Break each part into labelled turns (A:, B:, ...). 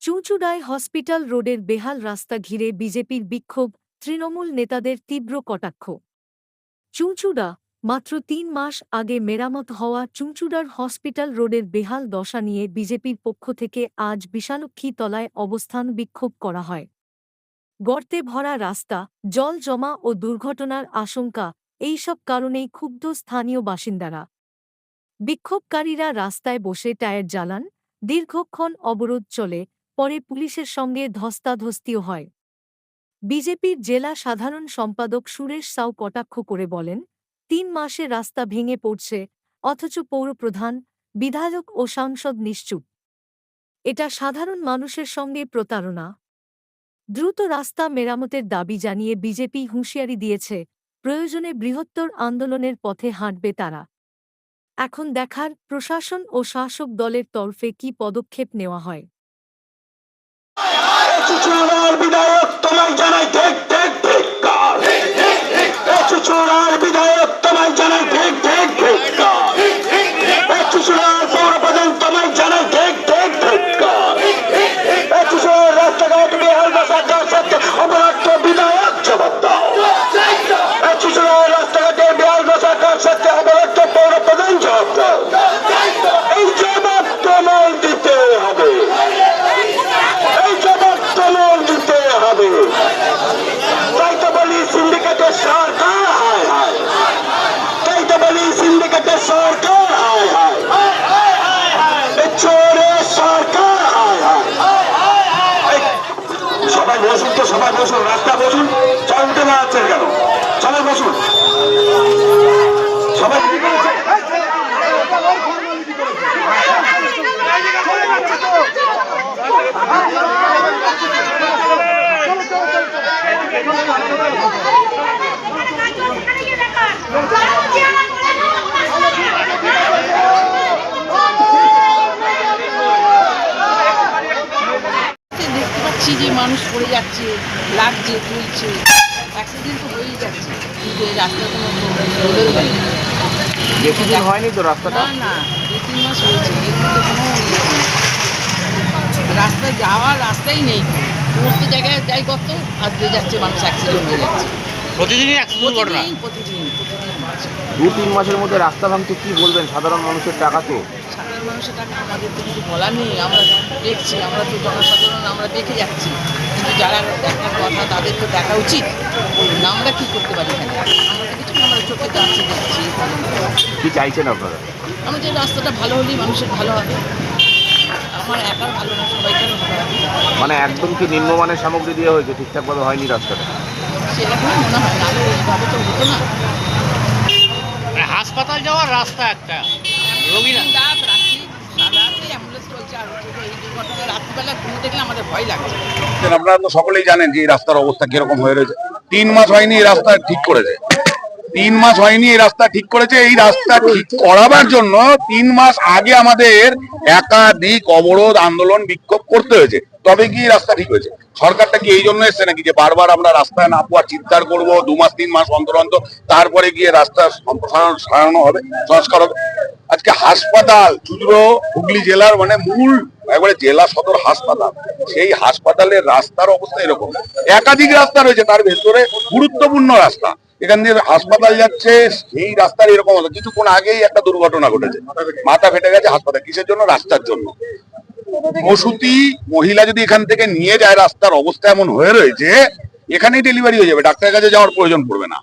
A: চুঁচুড়ায় hospital রোডের বেহাল রাস্তা ঘিরে বিজেপির বিক্ষোভ, তৃণমূল নেতাদের তীব্র কটাক্ষ। চুঁচুড়া মাত্র ৩ মাস আগে মেরামত হওয়া চুঁচুড়ার হসপিটাল রোডের বেহাল দশা নিয়ে বিজেপির পক্ষ থেকে আজ বিশালক্ষী তলায় অবস্থান বিক্ষোভ করা হয়। গর্তে ভরা রাস্তা, জল জমা ও দুর্ঘটনার আশঙ্কা, এইসব কারণেই ক্ষুব্ধ স্থানীয় বাসিন্দারা। বিক্ষোভকারীরা রাস্তায় বসে টায়ার জ্বালান, দীর্ঘক্ষণ অবরোধ চলে, পরে পুলিশের সঙ্গে ধস্তাধস্তিও হয়। বিজেপির জেলা সাধারণ সম্পাদক সুরেশ সাউ কটাক্ষ করে বলেন, ৩ মাসে রাস্তা ভেঙে পড়ছে, অথচ পৌরপ্রধান, বিধায়ক ও সাংসদ নিশ্চুপ। এটা সাধারণ মানুষের সঙ্গে প্রতারণা। দ্রুত রাস্তা মেরামতের দাবি জানিয়ে বিজেপি হুঁশিয়ারি দিয়েছে, প্রয়োজনে বৃহত্তর আন্দোলনের পথে হাঁটবে তারা। এখন দেখার প্রশাসন ও শাসক দলের তরফে কি পদক্ষেপ নেওয়া হয়।
B: চুঁচুড়ার বিধায়ক তোমায় জানাই ঠিক ঠিক ধিক্কার। চুঁচুড়ার বিধায়ক তোমায় জানাই ঠিক ঠিক ধিক্কার। চুঁচুড়ার পৌরপ্রধান তোমায় জানাই ঠিক ঠিক ধিক্কার। চুঁচুড়ার রাস্তাঘাট বেহাল দশা সত্ত্বে অপরাধ বিধায়ক জবাব দাও। চুঁচুড়ার রাস্তাঘাটে বেহাল দশা সত্ত্বে অপরাধ পৌরপ্রধান জবাব দাও। এই জবাব তোমায় দিতে হবে। তাই তো বলি সিন্ডিকেটের সরকার হায় হায়। তাই তো বলি সিন্ডিকেটের সরকার হায় হায়। চোরের সরকার হায় হায়। সবাই বসুন তো, সবাই বসুন, রাস্তা বসুন, সবাই উঠে দাঁড়াচ্ছেন কেন? সবাই বসুন, সবাই
C: যে মানুষ পড়ে যাচ্ছে, লাগছে, তুলছে, অ্যাক্সিডেন্ট তো হয়েই যাচ্ছে, কিন্তু এই রাস্তার কোনো বদল হয়নি।
D: বেশি দিন হয়নি তো রাস্তাটা?
C: না, 2-3 মাস হয়েছে, রাস্তায় যাওয়ার রাস্তাই নেই। সমস্ত জায়গায় যাই কত আসতে যাচ্ছে, মানুষ অ্যাক্সিডেন্ট হয়ে যাচ্ছে
D: প্রতিদিনই
C: প্রতিদিন
D: 2-3 মাসের মধ্যে রাস্তা ভাঙতে কি বলবেন? সাধারণ মানুষের টাকা তো,
C: সাধারণ মানুষের টাকা আমাদের তো কিছু বলার নেই। আমরা দেখছি, আমরা তো জনসাধারণ, আমরা দেখে যাচ্ছি, কিন্তু যারা দেখার কথা তাদের তো দেখা উচিত। আমরা কি করতে পারি এখানে? আমরা তো কিছু, আমরা চোখে যাচ্ছি, দেখছি।
D: কি চাইছেন আপনারা?
C: আমাদের রাস্তাটা ভালো হলেই মানুষের ভালো হবে। আমার একার ভালো না, সবাইকার ভালো হবে।
D: মানে একদম কি নিম্নমানের সামগ্রী দিয়ে হয়েছে, ঠিকঠাকভাবে হয়নি রাস্তাটা?
C: সেরকমই মনে হয়, না এইভাবে তো হতো না।
D: হাসপাতাল যাওয়ার রাস্তা একটা রোগীরা
C: অ্যাম্বুলেন্স চলছে, আর এই দুর্ঘটনা রাত্রিবেলা ঘুম দেখলে আমাদের ভয় লাগছে।
B: আপনারা তো সকলেই জানেন যে এই রাস্তার অবস্থা কিরকম হয়ে রয়েছে। 3 মাস হয়নি এই রাস্তা ঠিক করেছে। 3 মাস হয়নি এই রাস্তা ঠিক করেছে। এই রাস্তা ঠিক করাবার জন্য 3 মাস আগে আমাদের একাধিক অবরোধ, আন্দোলন, বিক্ষোভ করতে হয়েছে, তবে কি রাস্তা ঠিক হয়েছে? সরকারটা কি এই জন্য এসছে নাকি যে বারবার আমরা রাস্তায় নামবো আর চিৎকার করবো 2 মাস 3 মাস অন্তর অন্তর, তারপরে গিয়ে রাস্তা সম্প্রসারণ সারানো হবে, সংস্কার হবে? আজকে হাসপাতাল, চুঁচুড়া হুগলি জেলার মানে মূল একবারে জেলা সদর হাসপাতাল, সেই হাসপাতালের রাস্তার অবস্থা এরকম। একাধিক রাস্তা রয়েছে, তার ভেতরে গুরুত্বপূর্ণ রাস্তা, এখান দিয়ে হাসপাতাল যাচ্ছে, সেই রাস্তার এরকম হতো। কিছুক্ষণ আগেই একটা দুর্ঘটনা ঘটেছে, মাথা ফেটে গেছে হাসপাতাল। কিসের জন্য? রাস্তার জন্য। প্রসূতি মহিলা যদি এখান থেকে নিয়ে যায়, রাস্তার অবস্থা এমন হয়ে রয়েছে, এখানেই ডেলিভারি হয়ে যাবে, ডাক্তারের কাছে যাওয়ার প্রয়োজন পড়বে না।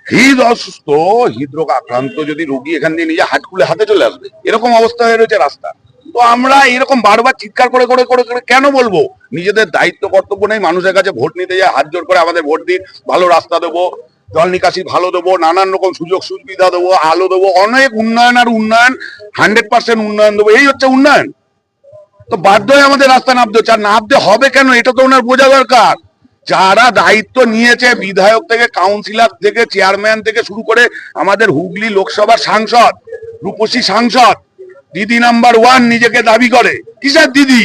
B: হৃদ অসুস্থ, হৃদরোগ আক্রান্ত যদি রোগী এখান দিয়ে নিজে হাত খুলে হাতে চলে আসবে, এরকম অবস্থা হয়ে রয়েছে রাস্তা। তো আমরা এরকম বারবার চিৎকার করে করে করে করে কেন বলবো? নিজেদের দায়িত্ব কর্তব্য নেই? মানুষের কাছে ভোট নিতে যায়, হাত জোর করে আমাদের ভোট দিন, ভালো রাস্তা দেবো, জল নিকাশি ভালো দেবো, নানান রকম সুযোগ সুবিধা দেবো, আলো দেবো, অনেক উন্নয়ন, আর উন্নয়ন 100% উন্নয়ন দেবো, এই হচ্ছে উন্নয়ন। তো বাধ্য হয়ে আমাদের রাস্তা নামতে হচ্ছে। আর নামতে হবে কেন, এটা তো ওনার বোঝা দরকার। যারা দায়িত্ব নিয়েছে, বিধায়ক থেকে কাউন্সিলর থেকে চেয়ারম্যান থেকে শুরু করে আমাদের হুগলি লোকসভার সাংসদ, রূপসী সাংসদ, দিদি নাম্বার 1 নিজেকে দাবি করে। কিসের দিদি?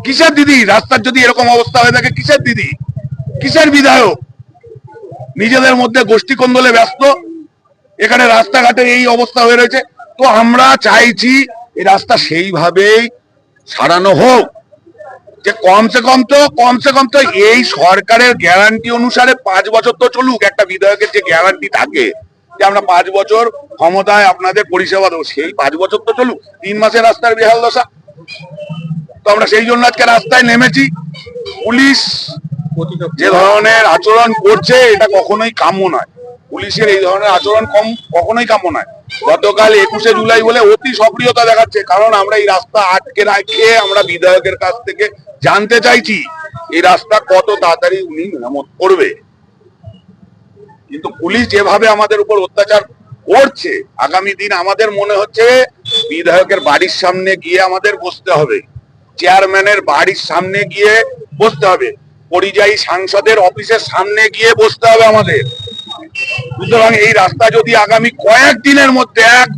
B: কিসের দিদি? রাস্তার যদি এরকম অবস্থা হয়ে থাকে, কিসের দিদি, কিসের বিধায়ক? নিজেদের মধ্যে গোষ্ঠী কোন্দলে ব্যস্ত, এখানে রাস্তাঘাটে এই অবস্থা হয়ে রয়েছে। তো আমরা চাইছি এই রাস্তা সেইভাবেই সারানো হোক। যে কমসে কম তো এই সরকারের গ্যারান্টি অনুসারে 5 বছর তো চলুক। একটা বিধায়কের যে গ্যারান্টি থাকে যে আমরা 5 বছর ক্ষমতায় আপনাদের পরিষেবা দেবো, সেই 5 বছর তো চলুক। 3 মাসের রাস্তার বেহাল দশা, তো আমরা সেই জন্য আজকে রাস্তায় নেমেছি। পুলিশ যে ধরনের আচরণ করছে এটা কখনোই কাম্য নয়। পুলিশের এই ধরনের আচরণ কখনোই কাম্য নয়। গতকাল 21শে জুলাই বলে অতি সক্রিয়তা দেখাচ্ছে, কারণ আমরা এই রাস্তা আটকে রাখে আমরা বিধায়কের কাছ থেকে জানতে চাইছি এই রাস্তা কত তাড়াতাড়ি উনি মেরামত করবে। কিন্তু পুলিশ যেভাবে আমাদের উপর অত্যাচার করছে, আগামী দিন আমাদের মনে হচ্ছে বিধায়কের বাড়ির সামনে গিয়ে আমাদের বসতে হবে, চেয়ারম্যানের বাড়ির সামনে গিয়ে বসতে হবে, পরিযায়ী সাংসদের অফিসের সামনে গিয়ে বসতে হবে আমাদের। সুতরাং এই রাস্তা যদি আগামী কয়েকদিনের মধ্যে এক